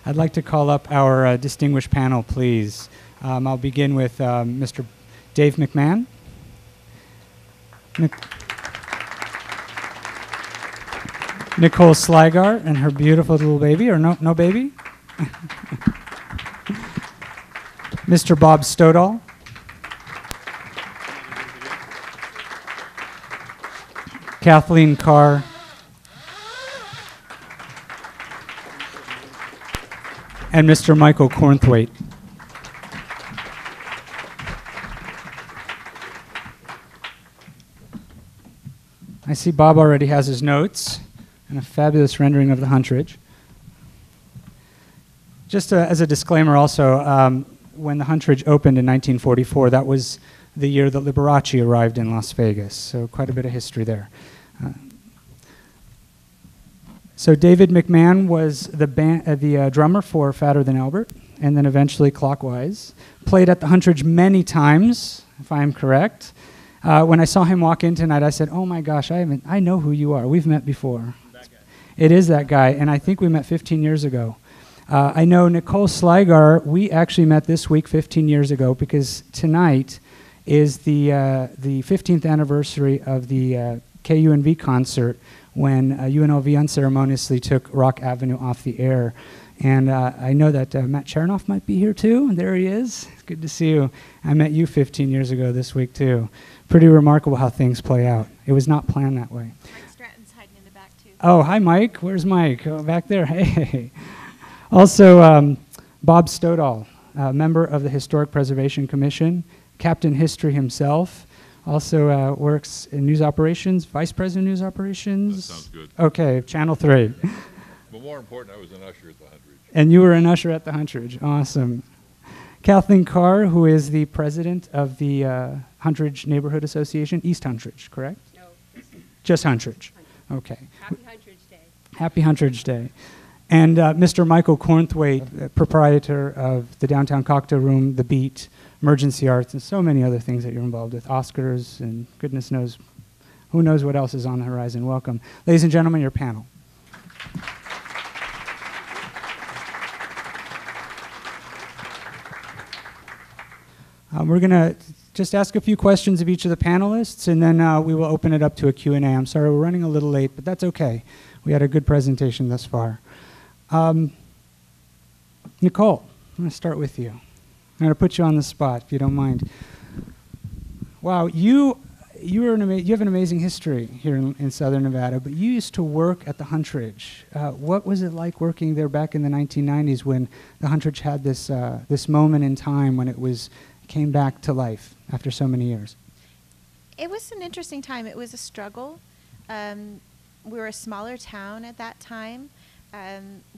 I'd like to call up our distinguished panel, please. I'll begin with Mr. Dave McMahon. Nicole Sligar and her beautiful little baby, or no baby? Mr. Bob Stodahl. Kathleen Carr. And Mr. Michael Cornthwaite. I see Bob already has his notes and a fabulous rendering of the Huntridge. Just as a disclaimer also, when the Huntridge opened in 1944, that was the year that Liberace arrived in Las Vegas, so quite a bit of history there. So David McMahon was the drummer for Fatter Than Albert, and then eventually Clockwise. Played at the Huntridge many times, if I'm correct. When I saw him walk in tonight, I said, "Oh my gosh, I know who you are. We've met before." That guy. It is that guy, and I think we met 15 years ago. I know Nicole Sligar, we actually met this week 15 years ago because tonight is the 15th anniversary of the KUNV concert when UNLV unceremoniously took Rock Avenue off the air. And I know that Matt Chernoff might be here too. There he is. It's good to see you. I met you 15 years ago this week too. Pretty remarkable how things play out. It was not planned that way. Mike Stratton's hiding in the back too. Oh, hi Mike. Where's Mike? Oh, back there. Hey. Also, Bob Stodahl, member of the Historic Preservation Commission, Captain History himself. Also works in news operations, vice president of news operations. That sounds good. Okay, Channel 3. But more important, I was an usher at the Huntridge. And you were an usher at the Huntridge. Awesome. Kathleen Carr, who is the president of the Huntridge Neighborhood Association, East Huntridge, correct? No. Just Huntridge. Okay. Happy Huntridge Day. Happy Huntridge Day. And Mr. Michael Cornthwaite, proprietor of the Downtown Cocktail Room, The Beat, Emergency Arts, and so many other things that you're involved with, Oscars, and goodness knows, who knows what else is on the horizon. Welcome. Ladies and gentlemen, your panel. We're going to just ask a few questions of each of the panelists, and then we will open it up to a Q&A. I'm sorry we're running a little late, but that's okay. We had a good presentation thus far. Nicole, I'm going to start with you. I'm going to put you on the spot, if you don't mind. Wow, you have an amazing history here in Southern Nevada, but you used to work at the Huntridge. What was it like working there back in the 1990s when the Huntridge had this moment in time when it came back to life after so many years? It was an interesting time. It was a struggle. We were a smaller town at that time.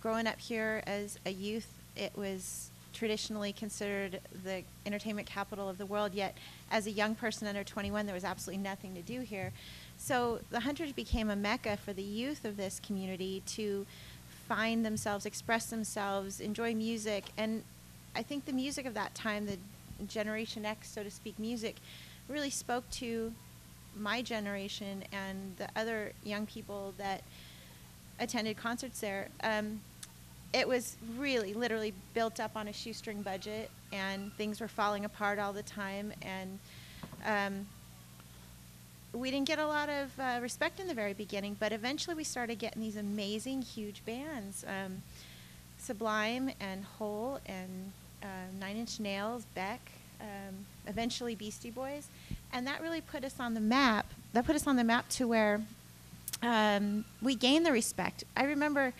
Growing up here as a youth, it was traditionally considered the entertainment capital of the world, yet as a young person under 21, there was absolutely nothing to do here. So the Huntridge became a mecca for the youth of this community to find themselves, express themselves, enjoy music. And I think the music of that time, the Generation X, so to speak, music, really spoke to my generation and the other young people that attended concerts there. It was really literally built up on a shoestring budget, and things were falling apart all the time, and we didn't get a lot of respect in the very beginning, but eventually we started getting these amazing huge bands, Sublime and Hole and 9 Inch Nails, Beck, eventually Beastie Boys, and that really put us on the map. That put us on the map to where we gained the respect. I remember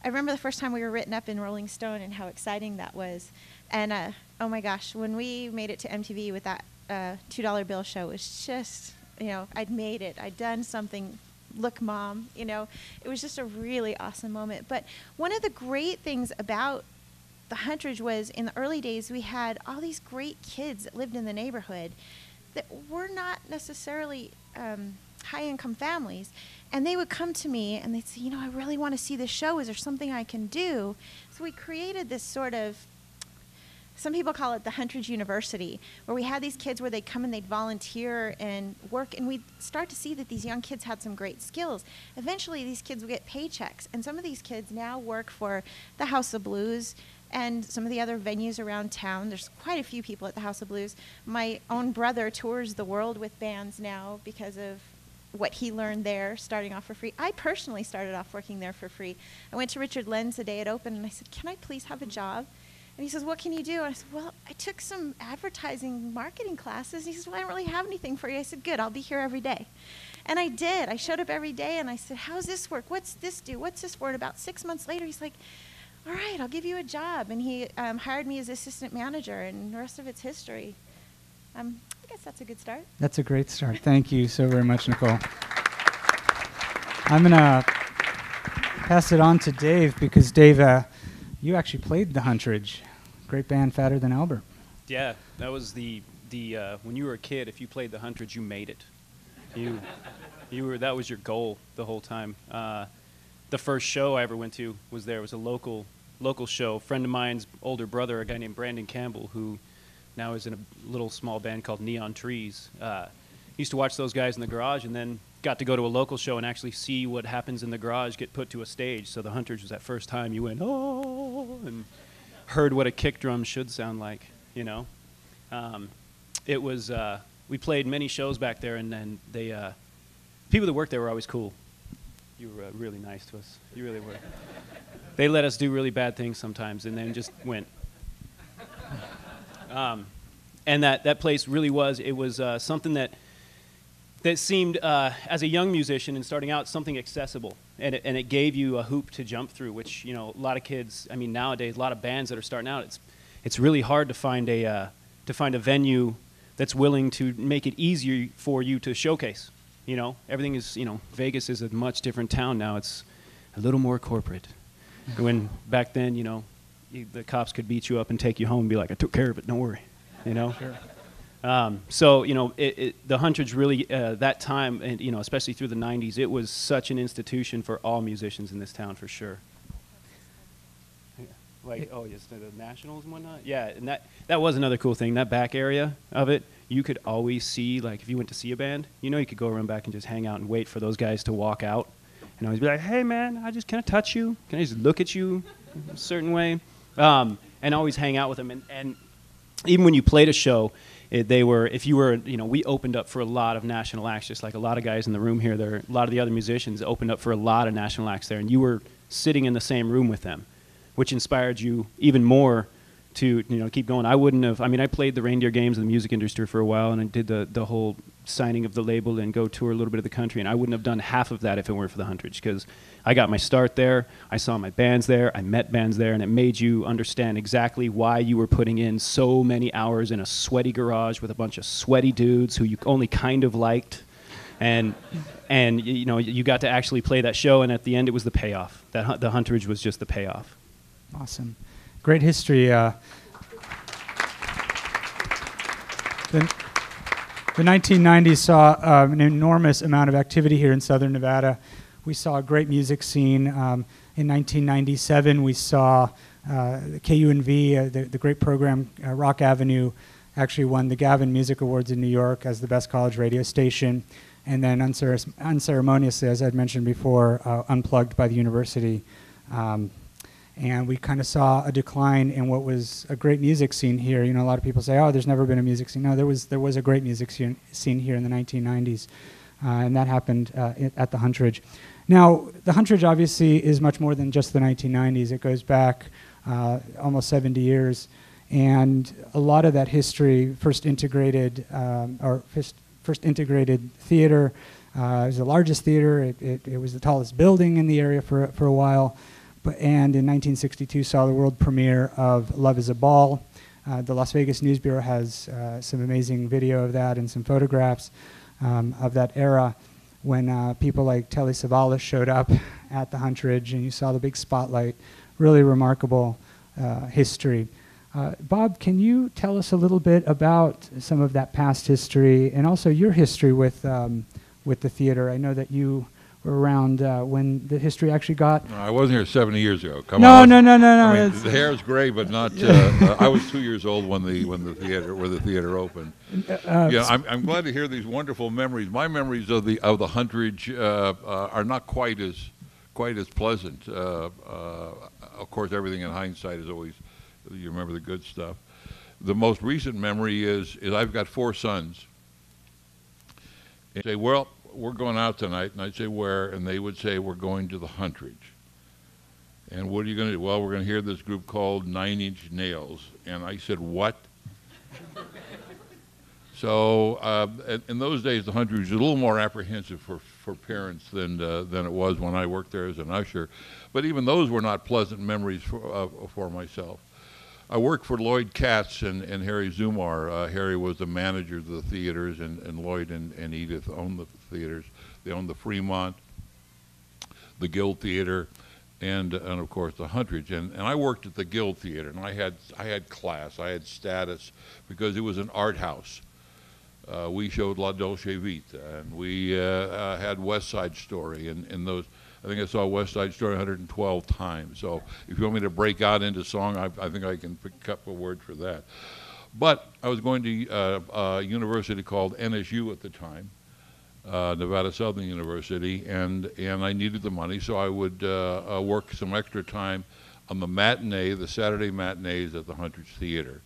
the first time we were written up in Rolling Stone and how exciting that was. And oh my gosh, when we made it to MTV with that $2 bill show, it was just, I'd made it. I'd done something. Look, Mom, it was just a really awesome moment. But one of the great things about the Huntridge was in the early days, we had all these great kids that lived in the neighborhood that were not necessarily high-income families, and they would come to me and they'd say, I really want to see this show. Is there something I can do? So we created this sort of some people call it the Huntridge University, where we had these kids where they'd come and they'd volunteer and work, and we'd start to see that these young kids had some great skills. Eventually, these kids would get paychecks, and some of these kids now work for the House of Blues and some of the other venues around town. There's quite a few people at the House of Blues. My own brother tours the world with bands now because of what he learned there, starting off for free. I personally started off working there for free. I went to Richard Lenz the day it opened, and I said, "Can I please have a job?" And he says, "What can you do?" And I said, "Well, I took some advertising marketing classes." And he says, "Well, I don't really have anything for you." I said, "Good, I'll be here every day." And I did. I showed up every day, and I said, "How's this work? What's this do? What's this for?" And about 6 months later, he's like, "All right, I'll give you a job." And he hired me as assistant manager, and the rest of it's history. I guess that's a good start. That's a great start. Thank you so very much, Nicole. I'm going to pass it on to Dave, because Dave, you actually played the Huntridge. Great band, Fatter Than Albert. Yeah, that was the when you were a kid, if you played the Huntridge, you made it. That was your goal the whole time. The first show I ever went to was there. It was a local show. A friend of mine's older brother, a guy named Brandon Campbell, who now is in a little small band called Neon Trees. Used to watch those guys in the garage, and then got to go to a local show and actually see what happens in the garage get put to a stage. So the Huntridge was that first time you went, "Oh," and heard what a kick drum should sound like, you know. It was, we played many shows back there, and then they, people that worked there were always cool. You were really nice to us. You really were. They let us do really bad things sometimes, and then just went. And that place really was, it was something that seemed, as a young musician and starting out, something accessible. And it gave you a hoop to jump through, which, you know, a lot of kids, I mean, nowadays, a lot of bands that are starting out, it's really hard to find a venue that's willing to make it easier for you to showcase. You know, everything is, you know, Vegas is a much different town now. It's a little more corporate. When back then, you know, the cops could beat you up and take you home and be like, "I took care of it, don't worry," you know? Sure. So, you know, the Huntridge really, that time, and, you know, especially through the 90s, it was such an institution for all musicians in this town, for sure. Yeah. Like, oh, yes, the Nationals and whatnot. Yeah, and that was another cool thing. That back area of it, you could always see, like, if you went to see a band, you know, you could go around back and just hang out and wait for those guys to walk out. And always be like, "Hey, man, can I touch you? Can I just look at you a certain way?" And always hang out with them. And even when you played a show, if you were, you know, we opened up for a lot of national acts, just like a lot of guys in the room here. A lot of the other musicians opened up for a lot of national acts there, and you were sitting in the same room with them, which inspired you even more to, you know, keep going. I wouldn't have, I mean, I played the reindeer games in the music industry for a while, and I did the whole signing of the label and go tour a little bit of the country, and I wouldn't have done half of that if it weren't for the Huntridge, because I got my start there, I saw my bands there, I met bands there, and it made you understand exactly why you were putting in so many hours in a sweaty garage with a bunch of sweaty dudes who you only kind of liked, and you know, you got to actually play that show, and at the end it was the payoff. The Huntridge was just the payoff. Awesome. Great history. The 1990s saw an enormous amount of activity here in Southern Nevada. We saw a great music scene. In 1997, we saw KUNV, the great program, Rock Avenue, actually won the Gavin Music Awards in New York as the best college radio station. And then unceremoniously, as I'd mentioned before, unplugged by the university. And we kind of saw a decline in what was a great music scene here. You know, a lot of people say, "Oh, there's never been a music scene." No, there was a great music scene here in the 1990s, and that happened at the Huntridge. Now, the Huntridge obviously is much more than just the 1990s. It goes back almost 70 years, and a lot of that history first integrated theater. It was the largest theater. It was the tallest building in the area for a while. And in 1962 saw the world premiere of Love is a Ball. The Las Vegas News Bureau has some amazing video of that and some photographs of that era when people like Telly Savalas showed up at the Huntridge, and you saw the big spotlight. Really remarkable history. Bob, can you tell us a little bit about some of that past history and also your history with the theater? I know that you around when the history actually got. No, I wasn't here 70 years ago. Come No, on. no, no, no, no. I mean, that's- the hair is gray, but not. I was 2 years old when the theater opened. Yeah, I'm glad to hear these wonderful memories. My memories of the Huntridge are not quite as pleasant. Of course, everything in hindsight is always, you remember the good stuff. The most recent memory is I've got 4 sons. And they say, well, we're going out tonight, and I'd say, where? And they would say, we're going to the Huntridge. And what are you going to do? Well, we're going to hear this group called 9 Inch Nails. And I said, what? So in those days, the Huntridge was a little more apprehensive for parents than it was when I worked there as an usher. But even those were not pleasant memories for myself. I worked for Lloyd Katz and Harry Zumar. Harry was the manager of the theaters, and Lloyd and Edith owned the theaters. They owned the Fremont, the Guild Theater, and of course the Huntridge. And I worked at the Guild Theater, and I had class, I had status, because it was an art house. We showed La Dolce Vita, and we had West Side Story, and those. I think I saw West Side Story 112 times. So if you want me to break out into song, I think I can pick up a word for that. But I was going to a university called NSU at the time, Nevada Southern University, and I needed the money, so I would work some extra time on the Saturday matinees at the Huntridge Theater.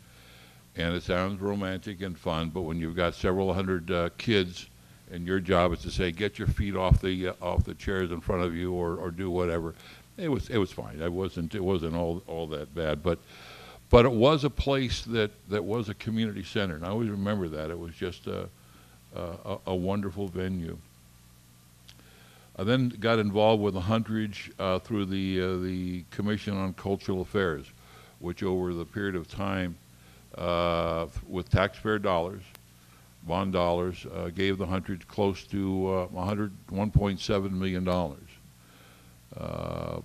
And it sounds romantic and fun, but when you've got several hundred kids, and your job is to say, get your feet off the chairs in front of you, or do whatever. It was fine. It wasn't all that bad. But it was a place that was a community center, and I always remember that. It was just a wonderful venue. I then got involved with the Huntridge through the Commission on Cultural Affairs, which over the period of time, with taxpayer dollars, bond dollars, gave the Huntridge close to $1.7 million.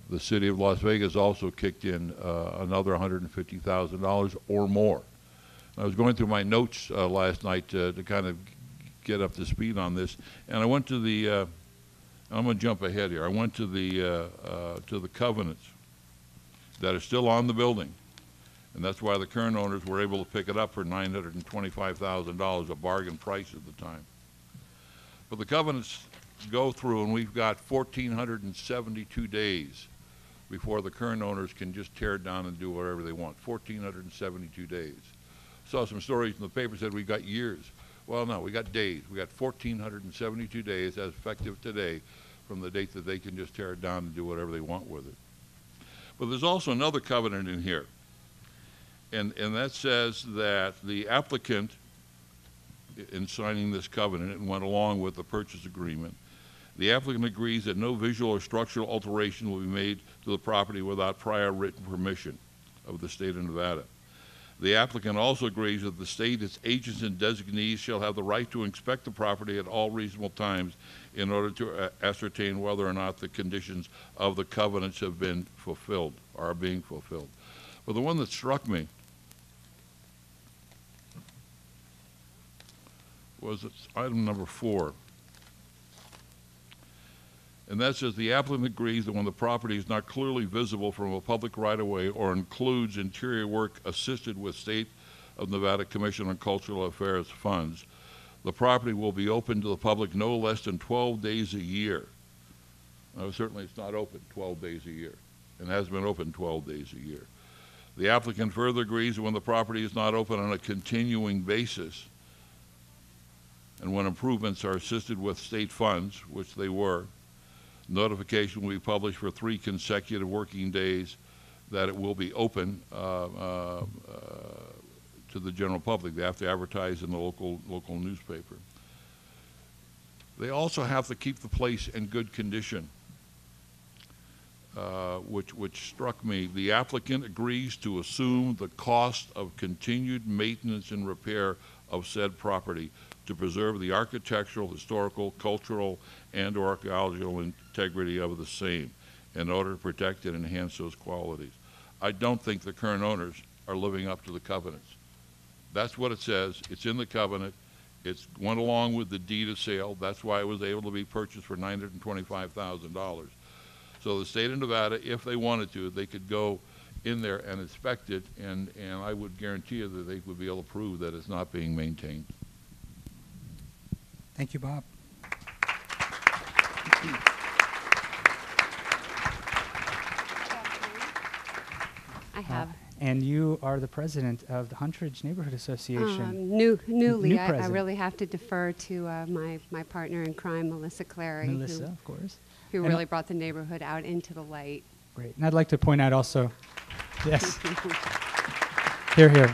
The city of Las Vegas also kicked in another $150,000 or more. I was going through my notes last night to kind of get up to speed on this, and I went to the. I'm going to jump ahead here. I went to the covenants that are still on the building. And that's why the current owners were able to pick it up for $925,000, a bargain price at the time. But the covenants go through, and we've got 1,472 days before the current owners can just tear it down and do whatever they want. 1,472 days. Saw some stories in the paper said we got years. Well, no, we got days. We got 1,472 days as effective today from the date that they can just tear it down and do whatever they want with it. But there's also another covenant in here. And that says that the applicant, in signing this covenant, and went along with the purchase agreement, the applicant agrees that no visual or structural alteration will be made to the property without prior written permission of the state of Nevada. The applicant also agrees that the state, its agents and designees shall have the right to inspect the property at all reasonable times in order to ascertain whether or not the conditions of the covenants have been fulfilled, or are being fulfilled. But the one that struck me was item number 4. And that says the applicant agrees that when the property is not clearly visible from a public right-of-way or includes interior work assisted with State of Nevada Commission on Cultural Affairs funds, the property will be open to the public no less than 12 days a year. Now, certainly it's not open 12 days a year, and has been open 12 days a year. The applicant further agrees that when the property is not open on a continuing basis, and when improvements are assisted with state funds, which they were, notification will be published for 3 consecutive working days that it will be open to the general public. They have to advertise in the local newspaper. They also have to keep the place in good condition, which struck me. The applicant agrees to assume the cost of continued maintenance and repair of said property to preserve the architectural, historical, cultural, and or archaeological integrity of the same in order to protect and enhance those qualities. I don't think the current owners are living up to the covenants. That's what it says. It's in the covenant, It went along with the deed of sale. That's why it was able to be purchased for $925,000. So the state of Nevada, if they wanted to, they could go in there and inspect it, and I would guarantee you that they would be able to prove that it's not being maintained. Thank you, Bob. I have. And you are the president of the Huntridge Neighborhood Association. Newly, New I president. really have to defer to my partner in crime, Melissa Clary, Melissa, of course. who And really brought the neighborhood out into the light. Great. And I'd like to point out also, yes, here, here.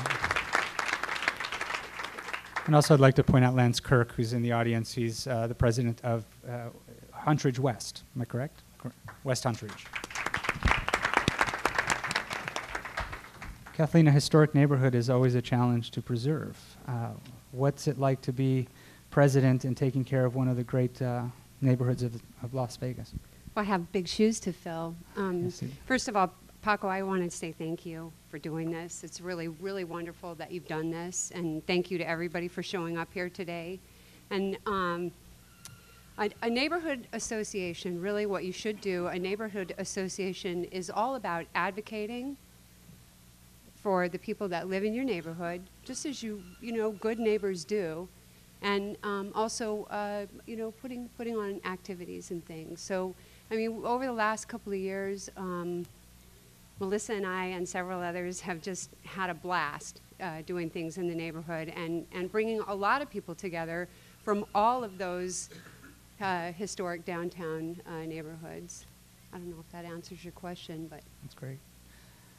And also I'd like to point out Lance Kirk, who's in the audience. He's the president of Huntridge West. Am I correct? West Huntridge. Kathleen, a historic neighborhood is always a challenge to preserve. What's it like to be president and taking care of one of the great neighborhoods of Las Vegas? Well, I have big shoes to fill. Yes, you do. First of all, Paco, I wanted to say thank you for doing this. It's really, really wonderful that you've done this, and thank you to everybody for showing up here today. And a neighborhood association, really what you should do, a neighborhood association is all about advocating for the people that live in your neighborhood, just as you know, good neighbors do, and also, you know, putting on activities and things. So, I mean, over the last couple of years, Melissa and I and several others have just had a blast doing things in the neighborhood and bringing a lot of people together from all of those historic downtown neighborhoods. I don't know if that answers your question, but. That's great.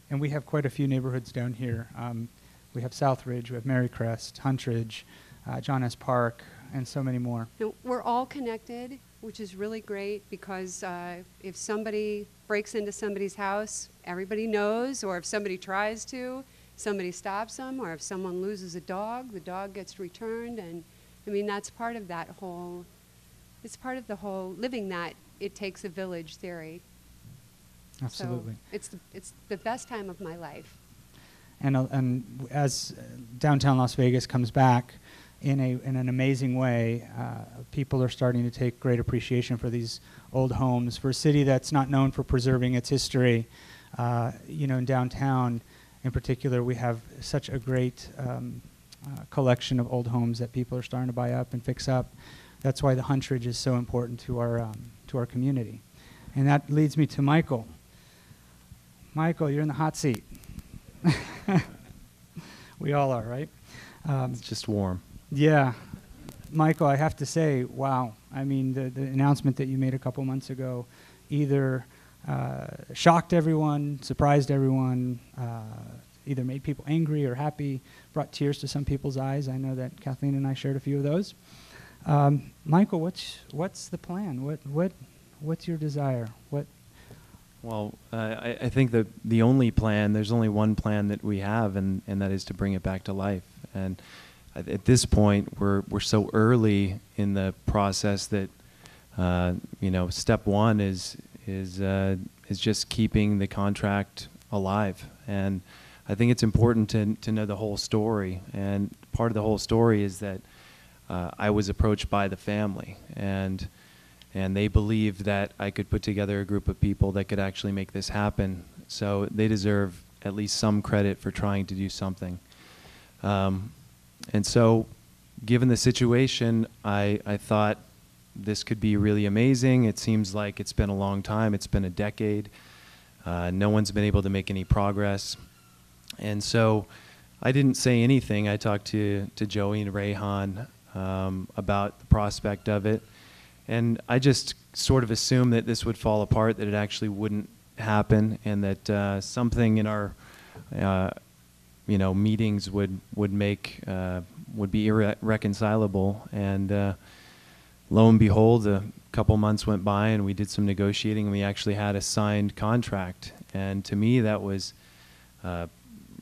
And we have quite a few neighborhoods down here. We have Southridge, we have Marycrest, Huntridge, John S. Park, and so many more. Now, we're all connected, which is really great because if somebody breaks into somebody's house, everybody knows, or if somebody tries to, somebody stops them, or if someone loses a dog, the dog gets returned. And I mean, that's part of that whole, it's part of the whole living that it takes a village theory. Absolutely. So it's the best time of my life. And as downtown Las Vegas comes back in an amazing way, people are starting to take great appreciation for these old homes. For a city that's not known for preserving its history, you know, in downtown in particular, we have such a great collection of old homes that people are starting to buy up and fix up. That's why the Huntridge is so important to our community. And that leads me to Michael. Michael, you're in the hot seat. We all are, right? It's just warm. Yeah. Michael, I have to say, wow. I mean, the announcement that you made a couple months ago either shocked everyone, surprised everyone, either made people angry or happy, brought tears to some people's eyes. I know that Kathleen and I shared a few of those. Michael, what's the plan? What's your desire? Well, I think that the only plan, there's only one plan that we have, and that is to bring it back to life. And at this point, we're so early in the process that you know, step one is just keeping the contract alive. And I think it's important to know the whole story. And part of the whole story is that I was approached by the family, and they believed that I could put together a group of people that could actually make this happen. So they deserve at least some credit for trying to do something. And so, given the situation, I thought this could be really amazing. It seems like it's been a long time. It's been a decade. No one's been able to make any progress. And so I didn't say anything. I talked to Joey and Rayhan about the prospect of it. And I just sort of assumed that this would fall apart, that it actually wouldn't happen, and that something in our you know, meetings would be irreconcilable. And lo and behold, a couple months went by, and we did some negotiating, and we actually had a signed contract. And to me, that was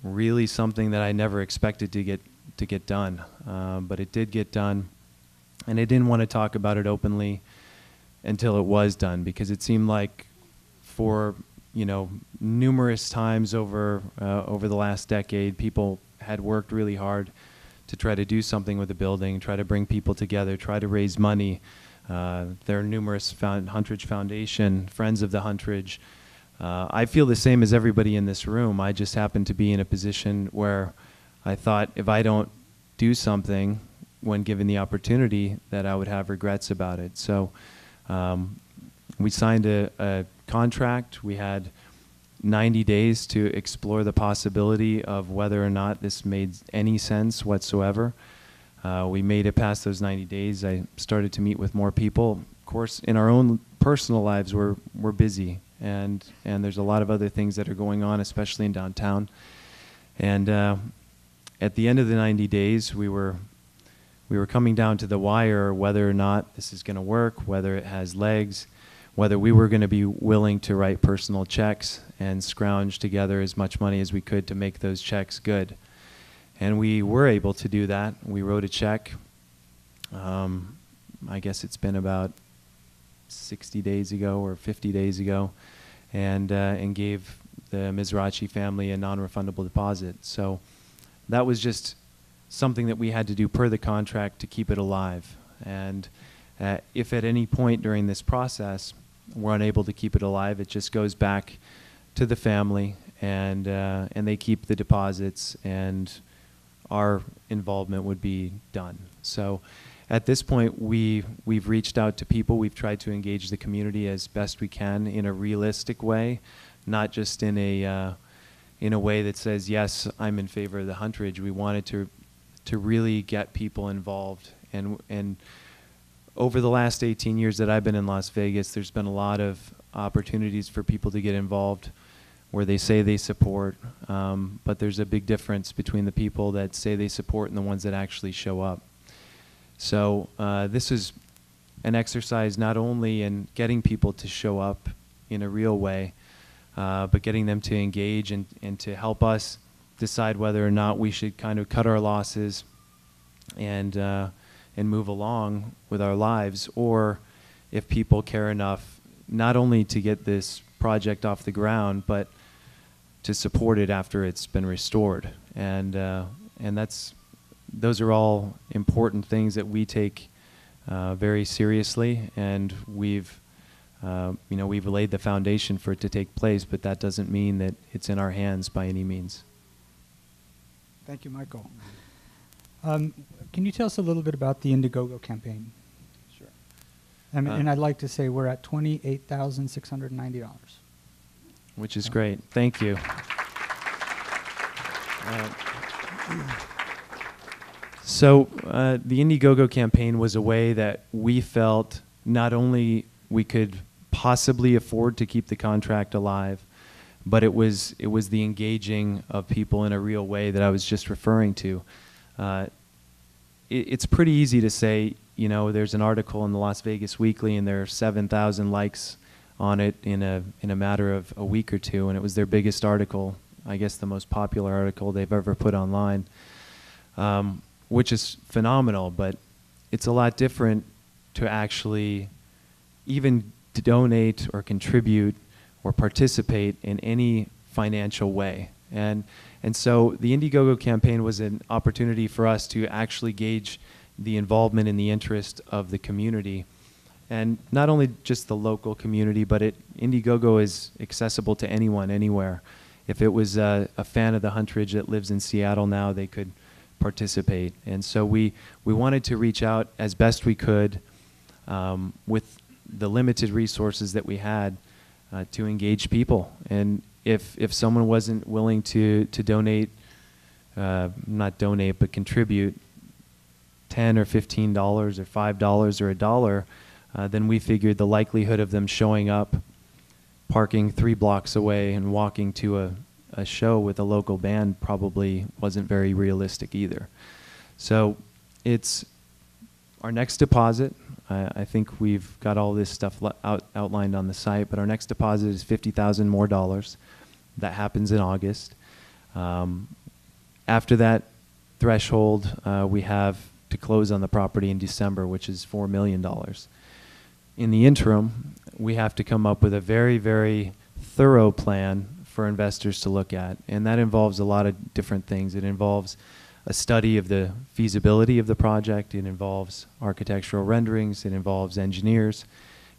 really something that I never expected to get done, but it did get done. And I didn't want to talk about it openly until it was done, because it seemed like for, you know, numerous times over the last decade, people had worked really hard to try to do something with the building, try to bring people together, try to raise money. There are numerous Huntridge Foundation, Friends of the Huntridge. I feel the same as everybody in this room. I just happen to be in a position where I thought if I don't do something when given the opportunity, that I would have regrets about it. So we signed a contract. We had 90 days to explore the possibility of whether or not this made any sense whatsoever. We made it past those 90 days. I started to meet with more people. Of course, in our own personal lives, we're busy, and there's a lot of other things that are going on, especially in downtown. And at the end of the 90 days, we were coming down to the wire whether or not this is going to work, whether it has legs, whether we were going to be willing to write personal checks and scrounge together as much money as we could to make those checks good. And we were able to do that. We wrote a check. I guess it's been about 60 days ago or 50 days ago, and gave the Mizrachi family a non-refundable deposit. So that was just something that we had to do per the contract to keep it alive. And if at any point during this process we're unable to keep it alive, it just goes back to the family, and they keep the deposits, and our involvement would be done. So at this point, we've reached out to people. We've tried to engage the community as best we can in a realistic way, not just in a way that says, yes, I'm in favor of the Huntridge. We wanted to really get people involved. And over the last 18 years that I've been in Las Vegas, there's been a lot of opportunities for people to get involved where they say they support, but there's a big difference between the people that say they support and the ones that actually show up. So this is an exercise not only in getting people to show up in a real way, but getting them to engage and to help us decide whether or not we should kind of cut our losses and move along with our lives, or if people care enough not only to get this project off the ground, but to support it after it's been restored. And those are all important things that we take very seriously, and we've laid the foundation for it to take place, but that doesn't mean that it's in our hands by any means. Thank you, Michael. Can you tell us a little bit about the Indiegogo campaign? Sure. And I'd like to say we're at $28,690. Which is great. Thank you. So the Indiegogo campaign was a way that we felt not only we could possibly afford to keep the contract alive, but it was the engaging of people in a real way that I was just referring to. It's pretty easy to say, there's an article in the Las Vegas Weekly and there are 7,000 likes on it in a matter of a week or two, and it was their biggest article, I guess the most popular article they've ever put online, which is phenomenal. But it's a lot different to actually even donate or contribute or participate in any financial way. And so the Indiegogo campaign was an opportunity for us to actually gauge the involvement and the interest of the community. And not only just the local community, but Indiegogo is accessible to anyone, anywhere. If it was a fan of the Huntridge that lives in Seattle now, they could participate. And so we wanted to reach out as best we could with the limited resources that we had to engage people. And if someone wasn't willing to donate, not donate, but contribute $10 or $15 or $5 or $1, then we figured the likelihood of them showing up, parking 3 blocks away and walking to a show with a local band probably wasn't very realistic either. So it's our next deposit. I think we've got all this stuff outlined on the site, but our next deposit is $50,000 more. That happens in August. After that threshold, we have to close on the property in December, which is $4 million. In the interim, we have to come up with a very, very thorough plan for investors to look at, and that involves a lot of different things. It involves a study of the feasibility of the project. It involves architectural renderings. It involves engineers.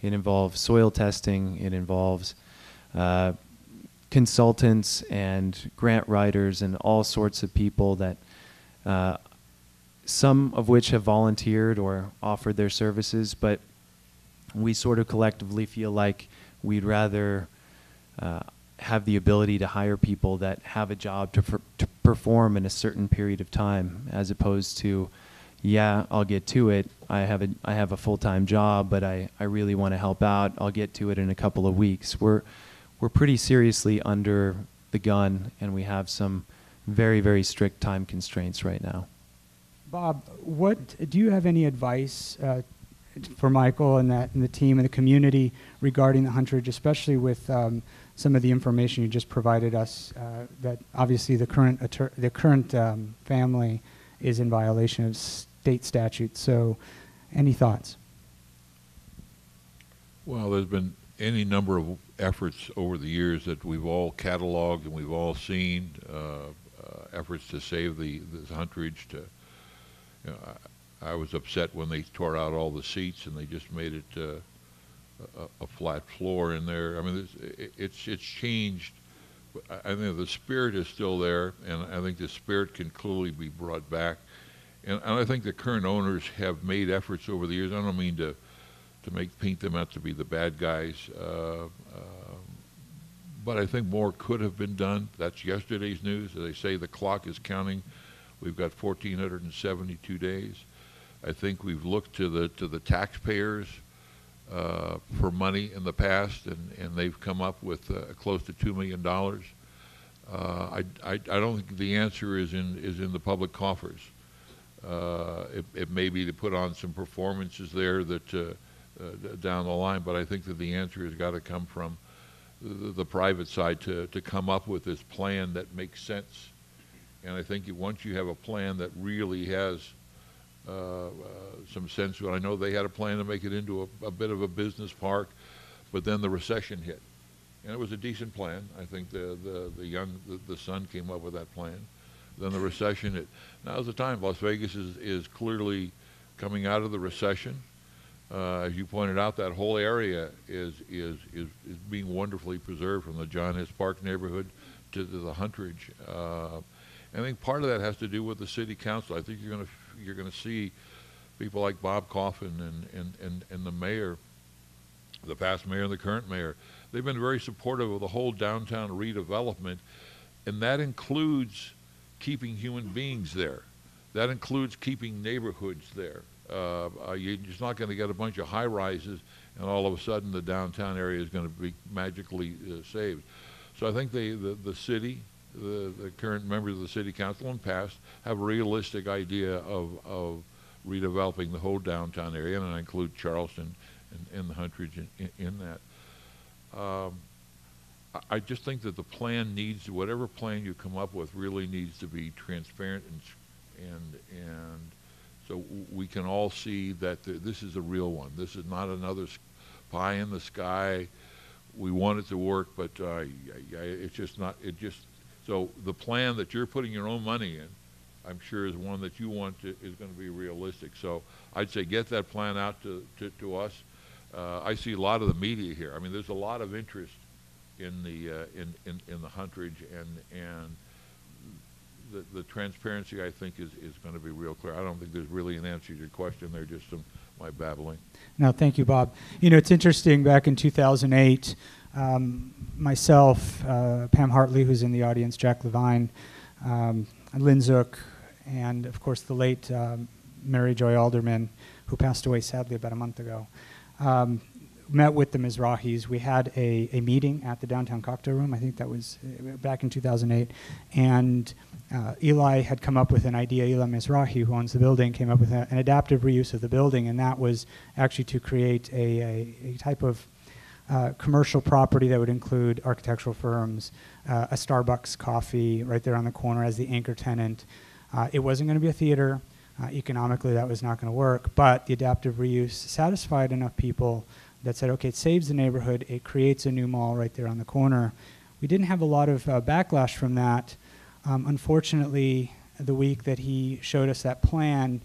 It involves soil testing. It involves consultants and grant writers and all sorts of people that some of which have volunteered or offered their services, but we sort of collectively feel like we'd rather have the ability to hire people that have a job to perform in a certain period of time, as opposed to, yeah, I'll get to it. I have a full-time job, but I really want to help out. I'll get to it in a couple of weeks. We're pretty seriously under the gun, and we have some very, very strict time constraints right now. Bob, do you have any advice for Michael and the team and the community regarding the Huntridge, especially with some of the information you just provided us, that obviously the current family is in violation of state statute. So, any thoughts? Well, there's been any number of efforts over the years that we've all cataloged and we've all seen, efforts to save the Huntridge. I was upset when they tore out all the seats and they just made it a flat floor in there. I mean, it's changed. I think the spirit is still there, and I think the spirit can clearly be brought back. And I think the current owners have made efforts over the years. I don't mean to paint them out to be the bad guys, but I think more could have been done. That's yesterday's news. As they say, the clock is counting. We've got 1,472 days. I think we've looked to the taxpayers for money in the past, and they've come up with close to $2 million. I don't think the answer is in the public coffers. It may be to put on some performances there that down the line, but I think that the answer has got to come from the private side to come up with this plan that makes sense. And I think once you have a plan that really has some sense to it, I know they had a plan to make it into a bit of a business park, but then the recession hit, and it was a decent plan. I think the son came up with that plan. Then the recession hit. Now's the time. Las Vegas is clearly coming out of the recession. As you pointed out, that whole area is being wonderfully preserved, from the John Hess Park neighborhood to the Huntridge. I think part of that has to do with the city council. I think you're gonna see people like Bob Coffin and the mayor, the past mayor and the current mayor. They've been very supportive of the whole downtown redevelopment, and that includes keeping human beings there. That includes keeping neighborhoods there. You're just not going to get a bunch of high-rises and all of a sudden the downtown area is going to be magically saved. So I think the city, the current members of the city council and past, have a realistic idea of redeveloping the whole downtown area, and I include Charleston and the Huntridge in that. I just think that the plan needs, whatever plan you come up with, really needs to be transparent and so we can all see that this is a real one. This is not another pie in the sky. We want it to work, but it's just not. So the plan that you're putting your own money in, I'm sure, is one that you want is going to be realistic. So I'd say get that plan out to us. I see a lot of the media here. I mean, there's a lot of interest in the Huntridge, and the transparency, I think, is going to be real clear. I don't think there's really an answer to your question there, just my babbling. No, thank you, Bob. You know, it's interesting, back in 2008, myself, Pam Hartley, who's in the audience, Jack Levine, Lynn Zook, and, of course, the late Mary Joy Alderman, who passed away, sadly, about a month ago, met with the Mizrahis. We had a meeting at the Downtown Cocktail Room. I think that was back in 2008. And Eli had come up with an idea. Eli Mizrahi, who owns the building, came up with an adaptive reuse of the building, and that was actually to create a type of commercial property that would include architectural firms, a Starbucks coffee right there on the corner as the anchor tenant. It wasn't going to be a theater. Economically, that was not going to work, but the adaptive reuse satisfied enough people that said, okay, it saves the neighborhood, it creates a new mall right there on the corner. We didn't have a lot of backlash from that. Unfortunately, the week that he showed us that plan,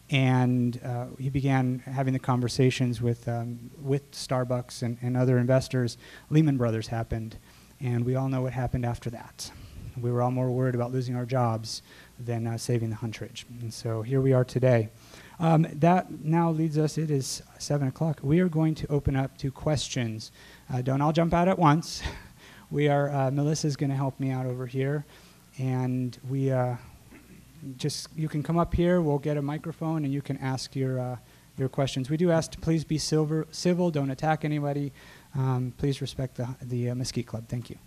and he began having the conversations with Starbucks and other investors, Lehman Brothers happened, and we all know what happened after that. We were all more worried about losing our jobs than saving the Huntridge. And so here we are today. That now leads us, it is 7 o'clock. We are going to open up to questions. Don't all jump out at once. Melissa's going to help me out over here. And you can come up here, we'll get a microphone, and you can ask your questions. We do ask to please be civil, don't attack anybody. Please respect the Mesquite Club. Thank you.